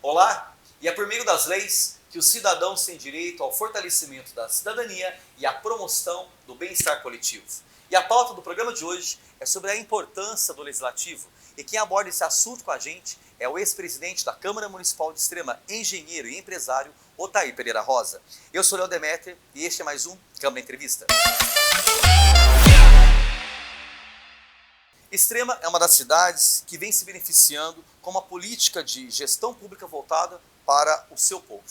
Olá, e é por meio das leis que os cidadãos têm direito ao fortalecimento da cidadania e à promoção do bem-estar coletivo. E a pauta do programa de hoje é sobre a importância do legislativo, e quem aborda esse assunto com a gente é o ex-presidente da Câmara Municipal de Extrema, engenheiro e empresário, Otair Pereira Rosa. Eu sou Léo Deméter e este é mais um Câmara Entrevista. Extrema é uma das cidades que vem se beneficiando com uma política de gestão pública voltada para o seu povo.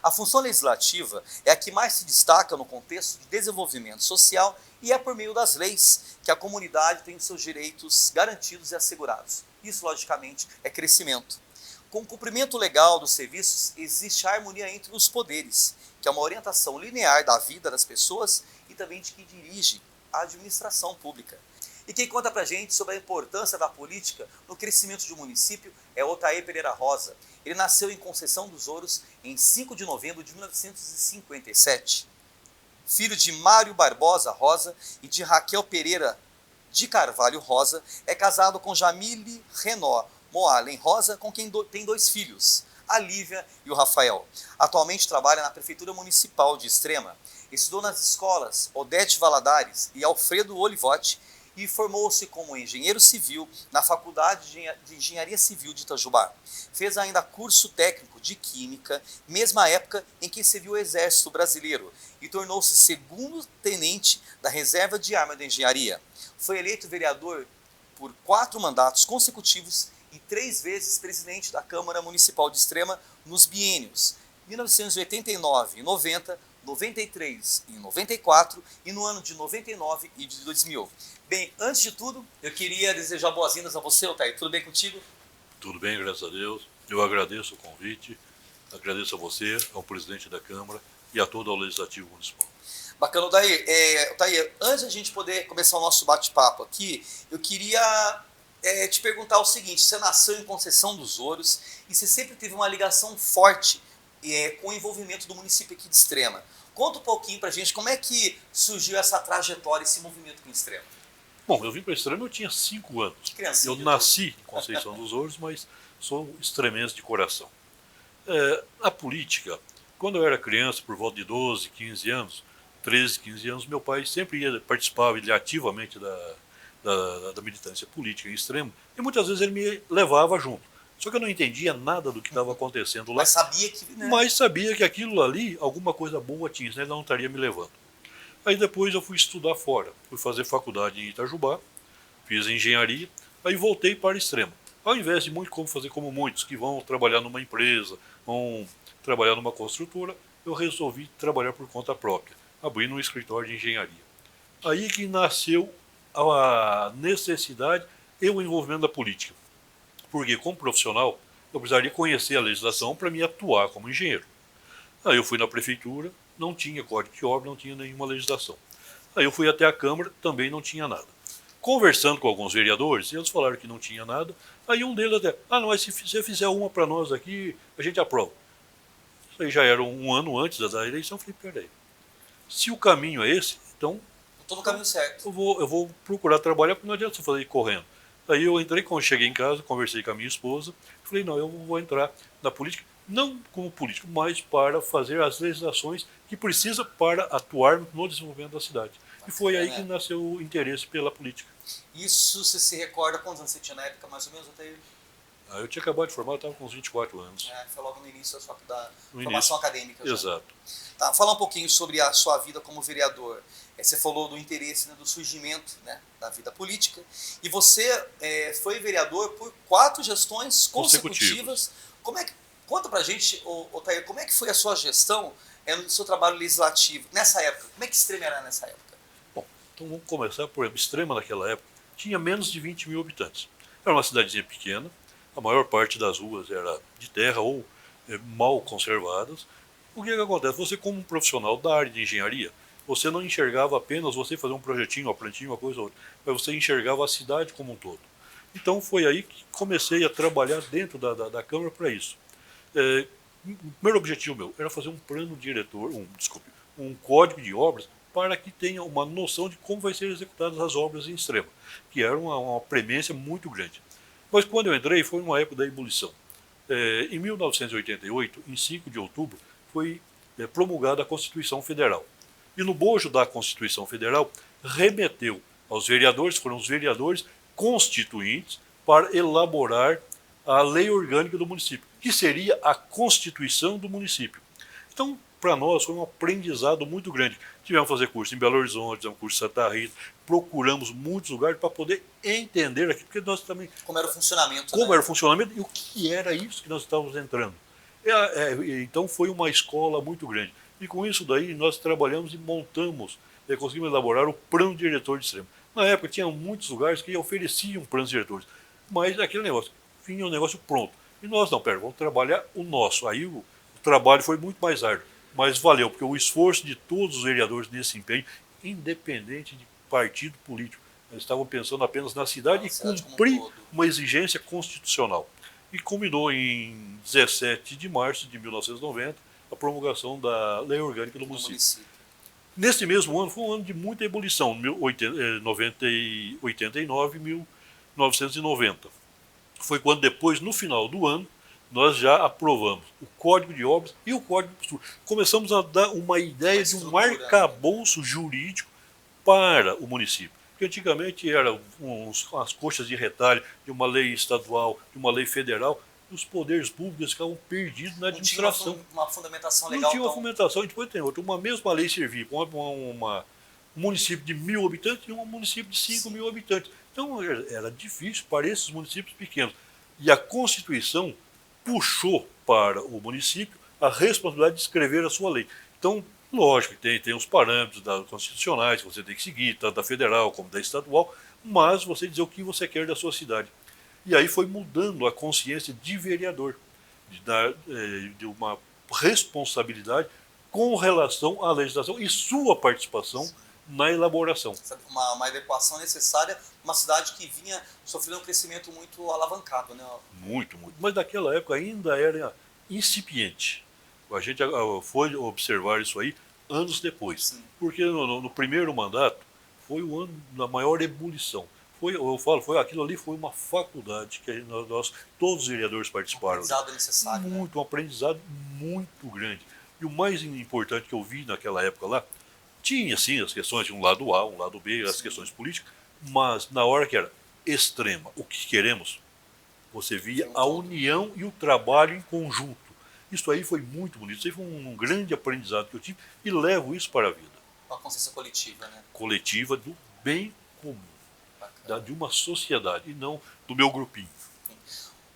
A função legislativa é a que mais se destaca no contexto de desenvolvimento social e é por meio das leis que a comunidade tem os seus direitos garantidos e assegurados. Isso, logicamente, é crescimento. Com o cumprimento legal dos serviços, existe a harmonia entre os poderes, que é uma orientação linear da vida das pessoas e também de quem dirige a administração pública. E quem conta pra gente sobre a importância da política no crescimento de um município é Otair Pereira Rosa. Ele nasceu em Conceição dos Ouros em 5 de novembro de 1957. Filho de Mário Barbosa Rosa e de Raquel Pereira de Carvalho Rosa, é casado com Jamile Renó Moalen Rosa, com quem tem dois filhos, a Lívia e o Rafael. Atualmente trabalha na Prefeitura Municipal de Extrema. Estudou nas escolas Odete Valadares e Alfredo Olivotti, e formou-se como engenheiro civil na Faculdade de Engenharia Civil de Itajubá. Fez ainda curso técnico de Química, mesma época em que serviu o Exército Brasileiro, e tornou-se segundo tenente da Reserva de Arma da Engenharia. Foi eleito vereador por 4 mandatos consecutivos e 3 vezes presidente da Câmara Municipal de Extrema nos biênios 1989 e 90, 93 e 94 e no ano de 99 e de 2000. Bem, antes de tudo, eu queria desejar boas-vindas a você, Otair. Tudo bem contigo? Tudo bem, graças a Deus. Eu agradeço o convite, agradeço a você, ao presidente da Câmara e a todo o Legislativo Municipal. Bacana, Otair, antes de a gente poder começar o nosso bate-papo aqui, eu queria te perguntar o seguinte: você nasceu em Conceição dos Ouros e você sempre teve uma ligação forte com o envolvimento do município aqui de Extrema. Conta um pouquinho pra gente como é que surgiu essa trajetória, esse movimento com Extrema. Bom, eu vim para Extrema, eu tinha 5 anos. Eu nasci em Conceição dos Ouros, mas sou extremense de coração. A política, quando eu era criança, por volta de 12, 15 anos, 13, 15 anos, meu pai sempre participava ativamente da militância política em Extrema, e muitas vezes ele me levava junto. Só que eu não entendia nada do que estava acontecendo lá. Mas sabia que aquilo ali, alguma coisa boa tinha, senão ele não estaria me levando. Aí depois eu fui estudar fora, fui fazer faculdade em Itajubá, fiz engenharia, aí voltei para Extrema. Ao invés de fazer como muitos, que vão trabalhar numa empresa, vão trabalhar numa construtora, eu resolvi trabalhar por conta própria, abrindo um escritório de engenharia. Aí que nasceu a necessidade e o envolvimento da política. Porque como profissional, eu precisaria conhecer a legislação para me atuar como engenheiro. Aí eu fui na prefeitura, não tinha código de obra, não tinha nenhuma legislação. Aí eu fui até a Câmara, também não tinha nada. Conversando com alguns vereadores, eles falaram que não tinha nada. Aí um deles até, mas se você fizer uma para nós aqui, a gente aprova. Isso aí já era um ano antes da eleição. Eu falei, peraí, se o caminho é esse, então estou no caminho certo. Eu vou procurar trabalhar, porque não adianta você fazer correndo. Aí eu entrei, quando cheguei em casa, conversei com a minha esposa, falei, não, eu vou entrar na política, não como político, mas para fazer as legislações que precisa para atuar no desenvolvimento da cidade. E foi aí que nasceu o interesse pela política. Isso, você se recorda quantos anos você tinha na época, mais ou menos, Otair? Eu tinha acabado de formar, eu estava com uns 24 anos. Foi logo no início da formação acadêmica. Já. Exato. Tá, fala um pouquinho sobre a sua vida como vereador. Você falou do interesse, do surgimento, da vida política. E você foi vereador por 4 gestões consecutivas. Conta pra gente, Otair, como é que foi a sua gestão no seu trabalho legislativo nessa época? Como é que Extrema era nessa época? Bom, então vamos começar por Extrema naquela época. Tinha menos de 20 mil habitantes. Era uma cidadezinha pequena. A maior parte das ruas era de terra ou mal conservadas. O que acontece? Você, como um profissional da área de engenharia, você não enxergava apenas você fazer um projetinho, uma plantinha, uma coisa ou outra, mas você enxergava a cidade como um todo. Então foi aí que comecei a trabalhar dentro da Câmara para isso. O primeiro objetivo meu era fazer um plano diretor, um código de obras para que tenha uma noção de como vai ser executadas as obras em Extrema, que era uma premência muito grande. Mas quando eu entrei foi uma época da ebulição. Em 1988, em 5 de outubro, foi promulgada a Constituição Federal. E no bojo da Constituição Federal, remeteu aos vereadores, foram os vereadores constituintes, para elaborar a lei orgânica do município, que seria a Constituição do município. Então, para nós, foi um aprendizado muito grande. Tivemos que fazer curso em Belo Horizonte, tivemos curso em Santa Rita, procuramos muitos lugares para poder entender aquilo, porque nós também... Como era o funcionamento. Como era o funcionamento e o que era isso que nós estávamos entrando. Então, foi uma escola muito grande. E com isso daí, nós trabalhamos e montamos, conseguimos elaborar o plano diretor de Extrema. Na época, tinha muitos lugares que ofereciam planos diretores, mas aquele negócio, vinha um negócio pronto. E nós não, vamos trabalhar o nosso. Aí o trabalho foi muito mais árduo, mas valeu, porque o esforço de todos os vereadores nesse empenho, independente de partido político, eles estavam pensando apenas na cidade e cumprir uma exigência constitucional. E culminou em 17 de março de 1990 a promulgação da Lei Orgânica do município. Nesse mesmo ano, foi um ano de muita ebulição, 89 e 1990. Foi quando depois, no final do ano, nós já aprovamos o Código de Obras e o Código de Costura. Começamos a dar uma ideia de um arcabouço jurídico para o município. Porque antigamente eram as coxas de retalho de uma lei estadual, de uma lei federal, e os poderes públicos ficavam perdidos na administração. Não tinha uma fundamentação legal. Não tinha uma fundamentação, e depois tem outra. Uma mesma lei servia para um município de 1.000 habitantes e um município de 5.000 habitantes. Então era difícil para esses municípios pequenos. E a Constituição puxou para o município a responsabilidade de escrever a sua lei. Então, lógico que tem os parâmetros constitucionais que você tem que seguir, tanto da federal como da estadual, mas você dizer o que você quer da sua cidade. E aí foi mudando a consciência de vereador, de uma responsabilidade com relação à legislação e sua participação na elaboração. Uma adequação necessária, uma cidade que vinha sofrendo um crescimento muito alavancado, né? Muito, muito. Mas naquela época ainda era incipiente. A gente foi observar isso aí anos depois. Sim. Porque no primeiro mandato foi o ano da maior ebulição. Aquilo ali foi uma faculdade que todos os vereadores participaram. Um aprendizado necessário. Um aprendizado muito grande. E o mais importante que eu vi naquela época lá, tinha sim as questões de um lado A, um lado B, as questões políticas, mas na hora que era extrema, o que queremos, você via a união e o trabalho em conjunto. Isso aí foi muito bonito, isso aí foi um grande aprendizado que eu tive e levo isso para a vida. Uma consciência coletiva, né? Coletiva do bem comum, de uma sociedade e não do meu grupinho.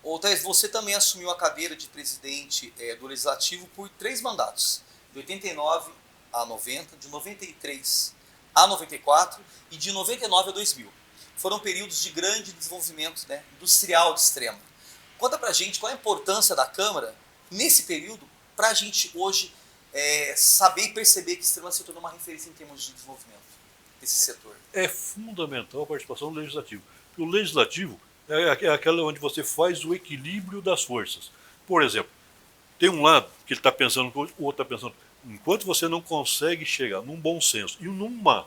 Ô, Thais, você também assumiu a cadeira de presidente do Legislativo por 3 mandatos, de 89 a 90, de 93 a 94 e de 99 a 2000. Foram períodos de grande desenvolvimento, né, industrial de Extrema. Conta pra gente qual a importância da Câmara nesse período para a gente hoje saber e perceber que Extrema se tornou uma referência em termos de desenvolvimento desse setor. É fundamental a participação do Legislativo. O Legislativo é aquela onde você faz o equilíbrio das forças. Por exemplo, tem um lado que ele está pensando, o outro está pensando. Enquanto você não consegue chegar num bom senso e numa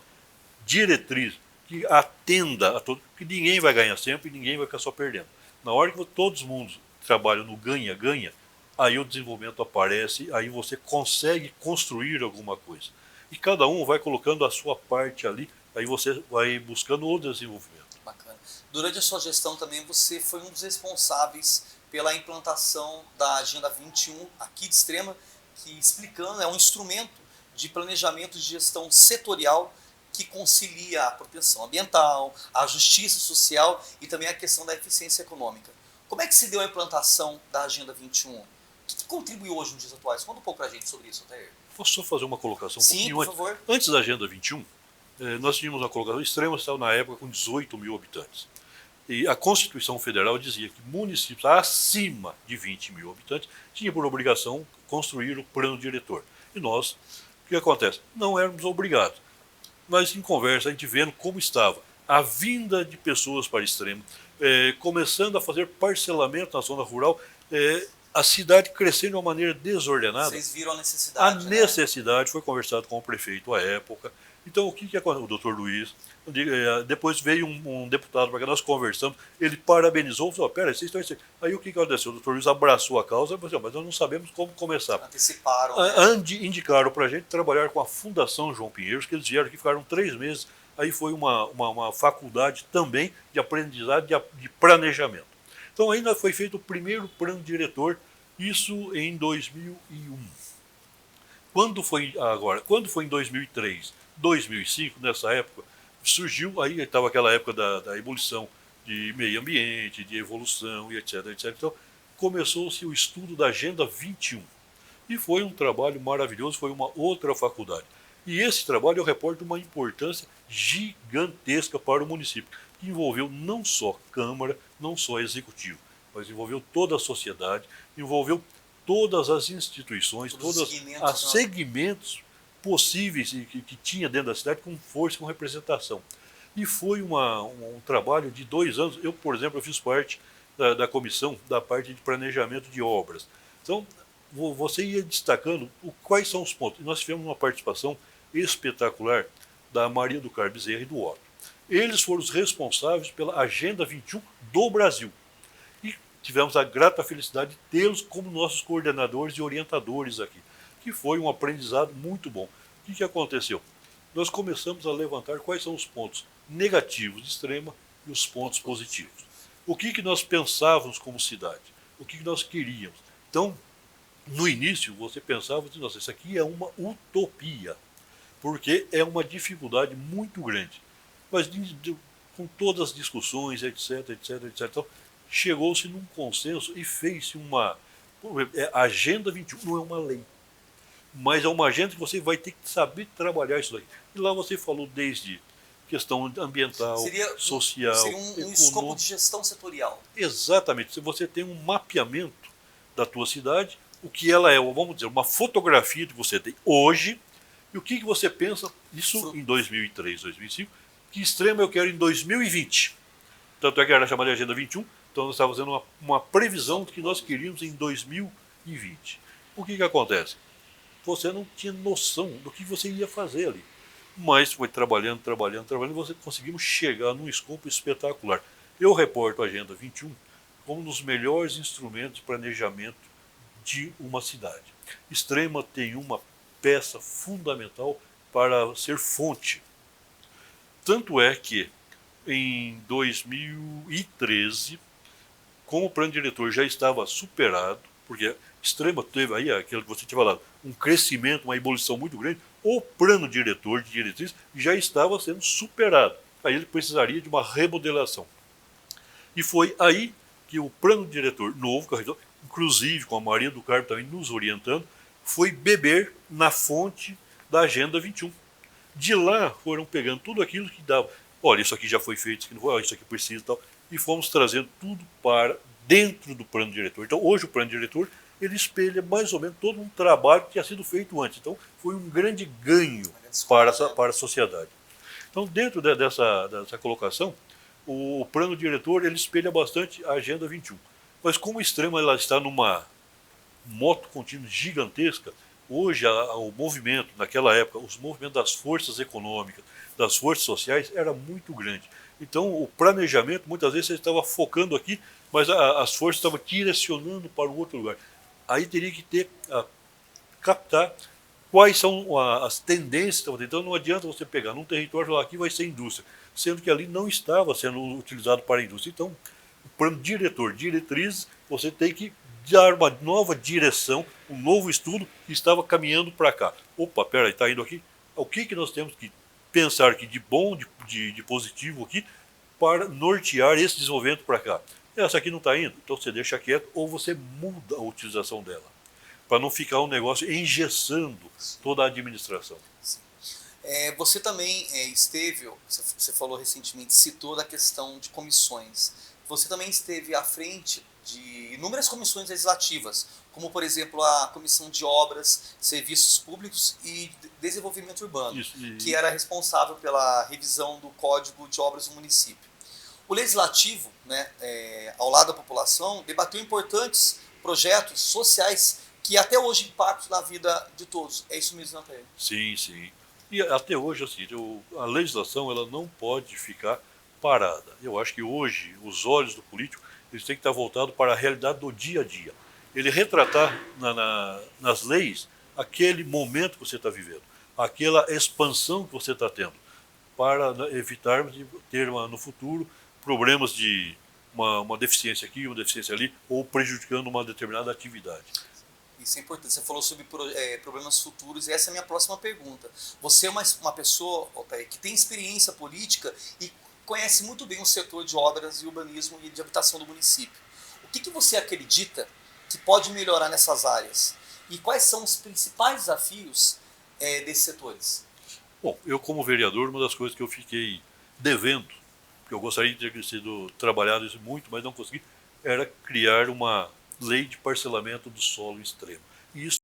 diretriz que atenda a todo, que ninguém vai ganhar sempre e ninguém vai ficar só perdendo. Na hora que todos os mundos trabalham no ganha-ganha, aí o desenvolvimento aparece, aí você consegue construir alguma coisa. E cada um vai colocando a sua parte ali, aí você vai buscando o desenvolvimento. Bacana. Durante a sua gestão também você foi um dos responsáveis pela implantação da Agenda 21 aqui de Extrema, que explicando, é um instrumento de planejamento de gestão setorial que concilia a proteção ambiental, a justiça social e também a questão da eficiência econômica. Como é que se deu a implantação da Agenda 21? O que contribuiu hoje nos dias atuais? Conta um pouco pra gente sobre isso, Altair. Posso só fazer uma colocação um pouquinho antes? Por favor. Antes da Agenda 21, nós tínhamos uma colocação, Extrema estava na época com 18.000 habitantes. E a Constituição Federal dizia que municípios acima de 20.000 habitantes tinham por obrigação construir o plano diretor. E nós, o que acontece? Não éramos obrigados. Mas em conversa, a gente vendo como estava a vinda de pessoas para Extrema, começando a fazer parcelamento na zona rural, a cidade crescendo de uma maneira desordenada. Vocês viram a necessidade? A necessidade, foi conversado com o prefeito à época, Então, o que aconteceu? O doutor Luiz, depois veio um deputado para cá, nós conversamos, ele parabenizou, falou, pera, vocês estão... Aí o que aconteceu? O doutor Luiz abraçou a causa e falou, mas nós não sabemos como começar. Anteciparam. Indicaram para a gente trabalhar com a Fundação João Pinheiros, que eles vieram aqui, ficaram 3 meses. Aí foi uma faculdade também de aprendizado, de planejamento. Então ainda foi feito o primeiro plano diretor, isso em 2001. Quando foi em 2003, 2005, nessa época, surgiu, aí estava aquela época da ebulição de meio ambiente, de evolução e etc, etc. Então começou-se o estudo da Agenda 21. E foi um trabalho maravilhoso, foi uma outra faculdade. E esse trabalho eu reporto uma importância gigantesca para o município, que envolveu não só Câmara, não só Executivo, mas envolveu toda a sociedade, envolveu todas as instituições, todos os segmentos possíveis que tinha dentro da cidade, com força, com representação. E foi um trabalho de 2 anos. Eu, por exemplo, eu fiz parte da comissão da parte de planejamento de obras. Então, você ia destacando quais são os pontos. Nós tivemos uma participação espetacular da Maria do Carmo Bezerra e do Otto. Eles foram os responsáveis pela Agenda 21 do Brasil. E tivemos a grata felicidade de tê-los como nossos coordenadores e orientadores aqui, que foi um aprendizado muito bom. O que aconteceu? Nós começamos a levantar quais são os pontos negativos de Extrema e os pontos positivos. O que nós pensávamos como cidade? O que nós queríamos? Então, no início, você pensava, nossa, isso aqui é uma utopia, porque é uma dificuldade muito grande. Mas com todas as discussões, etc, etc, etc, então, chegou-se num consenso e fez-se uma... A Agenda 21 não é uma lei, mas é uma agenda que você vai ter que saber trabalhar isso daqui. E lá você falou desde questão ambiental, social, seria um escopo de gestão setorial. Exatamente. Se você tem um mapeamento da tua cidade, o que ela é, vamos dizer, uma fotografia que você tem hoje, e o que você pensa, isso em 2003, 2005, que Extrema eu quero em 2020. Tanto é que era chamada de Agenda 21, então nós estávamos fazendo uma previsão do que nós queríamos em 2020. O que acontece? Você não tinha noção do que você ia fazer ali. Mas foi trabalhando, e você conseguimos chegar num escopo espetacular. Eu reporto a Agenda 21 como um dos melhores instrumentos de planejamento de uma cidade. Extrema tem uma peça fundamental para ser fonte. Tanto é que em 2013, como o plano diretor já estava superado, porque Extrema teve aí aquilo que você tinha falado, um crescimento, uma ebulição muito grande, o plano diretor de diretriz já estava sendo superado. Aí ele precisaria de uma remodelação. E foi aí que o plano diretor novo, inclusive com a Maria do Carmo também nos orientando, foi beber na fonte da Agenda 21. De lá foram pegando tudo aquilo que dava. Olha, isso aqui já foi feito, isso aqui não foi, isso aqui precisa e tal. E fomos trazendo tudo para dentro do plano diretor. Então hoje o plano diretor ele espelha mais ou menos todo um trabalho que tinha sido feito antes. Então foi um grande ganho para a sociedade. Então dentro dessa colocação, o plano diretor ele espelha bastante a Agenda 21. Mas como a Extrema ela está numa moto contínua gigantesca, hoje o movimento, naquela época, os movimentos das forças econômicas, das forças sociais, era muito grande. Então o planejamento, muitas vezes, você estava focando aqui, mas as forças estavam direcionando para um outro lugar. Aí teria que captar quais são as tendências. Então não adianta você pegar num território e falar aqui vai ser indústria, sendo que ali não estava sendo utilizado para a indústria. Então, o plano diretor, diretrizes, você tem que dar uma nova direção, um novo estudo que estava caminhando para cá. Opa, peraí, está indo aqui? O que nós temos que pensar aqui de bom, de positivo aqui, para nortear esse desenvolvimento para cá? Essa aqui não está indo, então você deixa quieto ou você muda a utilização dela, para não ficar um negócio engessando toda a administração. Você também esteve, você falou recentemente, citou da questão de comissões. Você também esteve à frente de inúmeras comissões legislativas, como, por exemplo, a Comissão de Obras, Serviços Públicos e Desenvolvimento Urbano, que era responsável pela revisão do Código de Obras do município. O Legislativo, ao lado da população, debateu importantes projetos sociais que até hoje impactam na vida de todos. É isso mesmo, Natália? Sim, sim. E até hoje, assim, a legislação ela não pode ficar parada. Eu acho que hoje os olhos do político eles têm que estar voltados para a realidade do dia a dia. Ele retratar nas leis aquele momento que você está vivendo, aquela expansão que você está tendo, para evitarmos de ter no futuro problemas de uma deficiência aqui, uma deficiência ali, ou prejudicando uma determinada atividade. Isso é importante. Você falou sobre problemas futuros e essa é a minha próxima pergunta. Você é uma pessoa, Altair, que tem experiência política e conhece muito bem o setor de obras e urbanismo e de habitação do município. O que você acredita que pode melhorar nessas áreas? E quais são os principais desafios desses setores? Bom, eu como vereador, uma das coisas que eu fiquei devendo, que eu gostaria de ter sido trabalhado isso muito, mas não consegui, era criar uma lei de parcelamento do solo extremo. E isso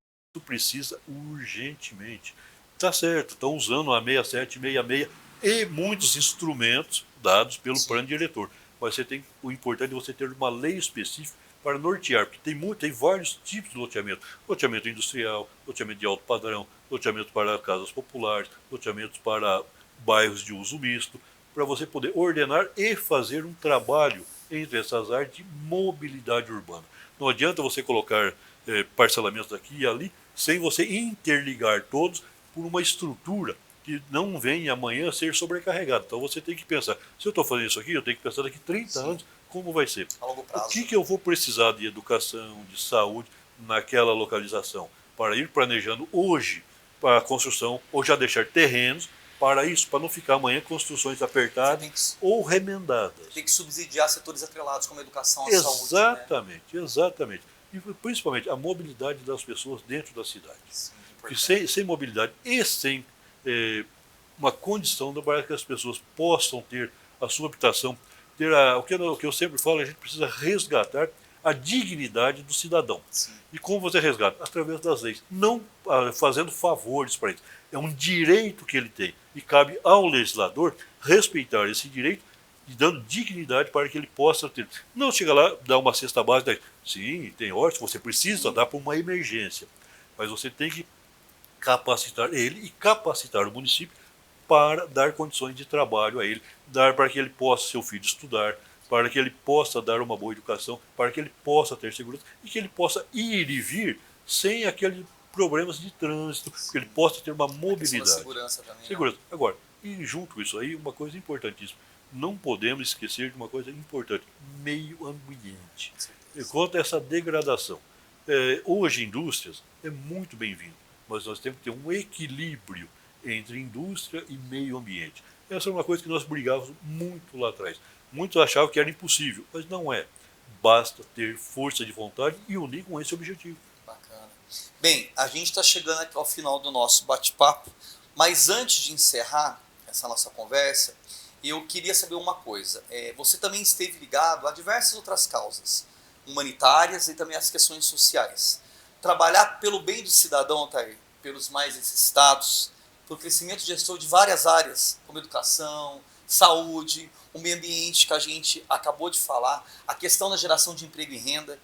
precisa urgentemente. Está certo, estão usando a 67, 66 e muitos instrumentos dados pelo plano diretor. Mas o importante é você ter uma lei específica para nortear, porque tem vários tipos de loteamento. Loteamento industrial, loteamento de alto padrão, loteamento para casas populares, loteamentos para bairros de uso misto, para você poder ordenar e fazer um trabalho entre essas áreas de mobilidade urbana. Não adianta você colocar parcelamentos aqui e ali sem você interligar todos por uma estrutura que não vem amanhã ser sobrecarregada. Então você tem que pensar, se eu estou fazendo isso aqui, eu tenho que pensar daqui 30 anos como vai ser. A longo prazo. O que eu vou precisar de educação, de saúde naquela localização, para ir planejando hoje para a construção, ou já deixar terrenos para isso, para não ficar amanhã construções apertadas ou remendadas. Tem que subsidiar setores atrelados como a educação, a saúde. Exatamente, né? Exatamente. E principalmente a mobilidade das pessoas dentro da cidade. Sim, porque sem mobilidade e sem uma condição para que as pessoas possam ter a sua habitação, ter o que eu sempre falo, a gente precisa resgatar a dignidade do cidadão. Sim. E como você resgata? Através das leis, não fazendo favores para ele. É um direito que ele tem e cabe ao legislador respeitar esse direito e dando dignidade para que ele possa ter. Não chega lá, dá uma cesta básica, sim, tem horas que você precisa dar para uma emergência, mas você tem que capacitar ele e capacitar o município para dar condições de trabalho a ele, dar para que ele possa, seu filho, estudar, para que ele possa dar uma boa educação, para que ele possa ter segurança e que ele possa ir e vir sem aqueles problemas de trânsito, que ele possa ter uma mobilidade. Segurança também. Segurança. Agora, e junto com isso aí, uma coisa importantíssima, não podemos esquecer de uma coisa importante, meio ambiente. Quanto a essa degradação. Hoje, indústrias é muito bem-vindo, mas nós temos que ter um equilíbrio entre indústria e meio ambiente. Essa é uma coisa que nós brigávamos muito lá atrás. Muitos achavam que era impossível, mas não é. Basta ter força de vontade e unir com esse objetivo. Bacana. Bem, a gente está chegando aqui ao final do nosso bate-papo, mas antes de encerrar essa nossa conversa, eu queria saber uma coisa. Você também esteve ligado a diversas outras causas humanitárias e também as questões sociais. Trabalhar pelo bem do cidadão, Altair, pelos mais necessitados, pelo crescimento gestor de várias áreas, como educação, saúde, o meio ambiente que a gente acabou de falar, a questão da geração de emprego e renda,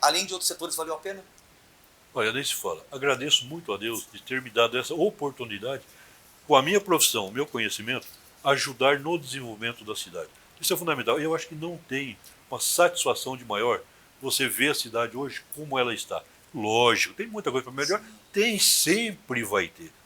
além de outros setores, valeu a pena? Olha, nem se fala. Agradeço muito a Deus de ter me dado essa oportunidade, com a minha profissão, o meu conhecimento, ajudar no desenvolvimento da cidade. Isso é fundamental. Eu acho que não tem uma satisfação de maior você ver a cidade hoje como ela está. Lógico, tem muita coisa para melhorar,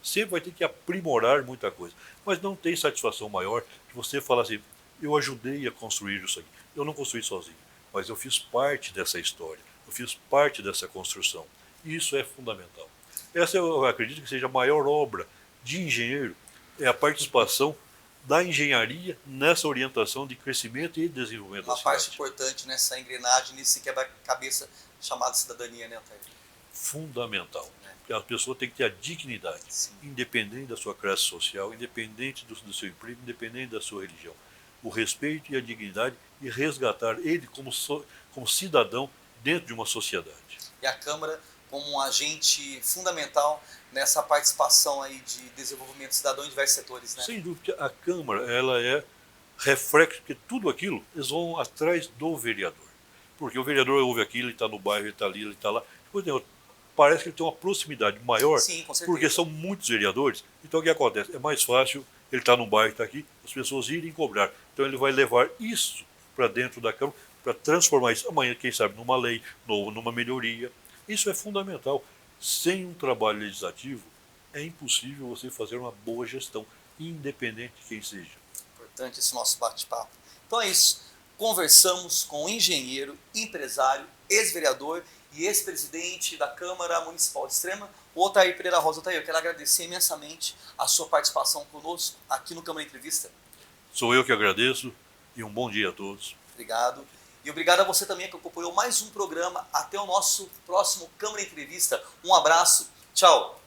sempre vai ter que aprimorar muita coisa, mas não tem satisfação maior que você falar assim, eu ajudei a construir isso aqui, eu não construí sozinho, mas eu fiz parte dessa história, eu fiz parte dessa construção, e isso é fundamental. Essa eu acredito que seja a maior obra de engenheiro, é a participação da engenharia nessa orientação de crescimento e desenvolvimento da cidade. Uma parte importante nessa engrenagem, nesse quebra-cabeça chamado cidadania, né, Altair? Fundamental. Porque a pessoa tem que ter a dignidade, sim, independente da sua classe social, independente do seu emprego, independente da sua religião. O respeito e a dignidade e resgatar ele como cidadão dentro de uma sociedade. E a Câmara como um agente fundamental nessa participação aí de desenvolvimento cidadão em diversos setores, né? Sem dúvida, a Câmara ela é reflexo, porque tudo aquilo eles vão atrás do vereador. Porque o vereador ouve aquilo, ele está no bairro, ele está ali, ele está lá. Depois tem outro. parece que ele tem uma proximidade maior, sim, com certeza, porque são muitos vereadores. Então o que acontece? É mais fácil ele estar num bairro que está aqui, as pessoas irem cobrar. Então ele vai levar isso para dentro da Câmara, para transformar isso amanhã, quem sabe, numa lei, numa melhoria. Isso é fundamental. Sem um trabalho legislativo, é impossível você fazer uma boa gestão, independente de quem seja. Importante esse nosso bate-papo. Então é isso. Conversamos com um engenheiro, empresário, ex-vereador e ex-presidente da Câmara Municipal de Extrema, o Otair Pereira Rosa. Otair, eu quero agradecer imensamente a sua participação conosco aqui no Câmara Entrevista. Sou eu que agradeço e um bom dia a todos. Obrigado. E obrigado a você também que acompanhou mais um programa. Até o nosso próximo Câmara Entrevista. Um abraço. Tchau.